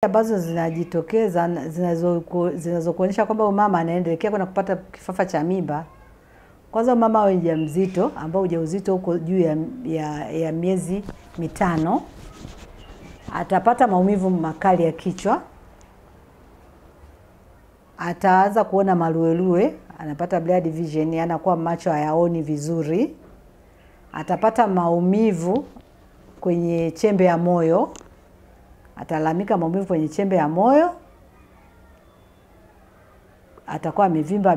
ambazo zinajitokeza zinazokuonyesha kwamba mama anaendelea kwenda kupata kifafa cha mimba. Kwanza mama awe mjamzito ambao ujauzito uko juu ya miezi 5, atapata maumivu makali ya kichwa, ataanza kuona maluelue, anapata blurred vision, anakuwa macho hayaoni vizuri, atapata maumivu kwenye chembe ya moyo, atalalamika maumivu kwenye chembe ya moyo, atakuwa amevimba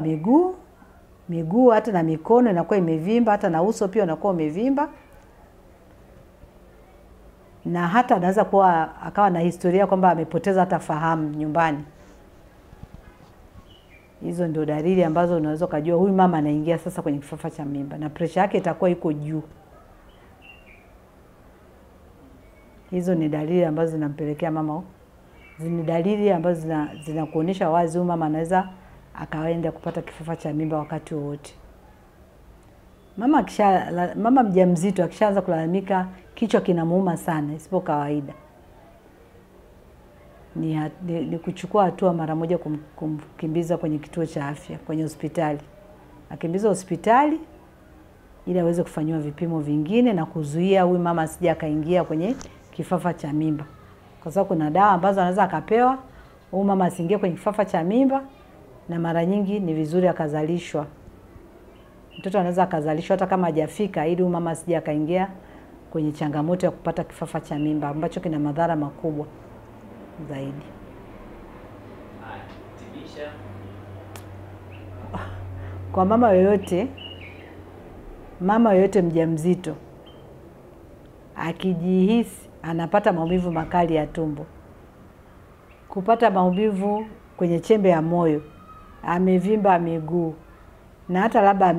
miguu hata na mikono inakuwa imevimba, hata na uso pia unakuwa umevimba, na hata anaweza kuwa akawa na historia kwamba amepoteza hata fahamu nyumbani. Hizo ndio dalili ambazo unaweza kujua huyu mama anaingia sasa kwenye kifafa cha mimba, na pressure yake itakuwa iko juu. Hizo ni dalili ambazo zinampelekea mama, ni dalili ambazo zinakuonyesha wazi huyu mama anaweza akaenda kupata kifafa cha mimba wakati wowote. Mama mjamzito akishaanza kulalamika kichwa kinamuuma sana isipo kawaida, ni kuchukua hatua mara moja kumkimbiza kwenye kituo cha afya, kwenye hospitali. Akimbiza hospitali ili aweze kufanywa vipimo vingine na kuzuia huyu mama asije akaingia kwenye kifafa cha mimba. Kwa sababu kuna dawa ambazo anaweza akapewa huyu mama asiingie kwenye kifafa cha mimba, na mara nyingi ni vizuri akazalishwa. Mtoto anaweza akazalishwa hata kama hajafika, ili huyu mama asije akaingia kwenye changamoto ya kupata kifafa cha mimba ambacho kina madhara makubwa zaidi. Kwa mama yoyote mjamzito akijihisi anapata maumivu makali ya tumbo, kupata maumivu kwenye chembe ya moyo, amevimba miguu, na hata labda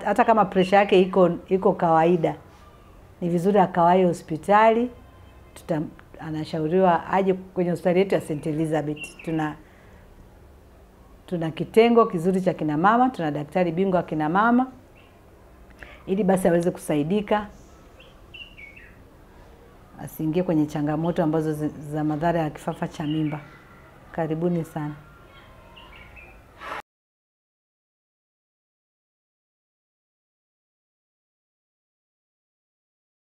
hata kama pressure yake iko kawaida, ni vizuri akawahi hospitali. Anashauriwa aje kwenye hospitali yetu ya St. Elizabeth. Tuna kitengo kizuri cha kina mama, tuna daktari bingwa wa kina mama, ili basi aweze kusaidika asiingie kwenye changamoto ambazo za madhara ya kifafa cha mimba. Karibuni sana.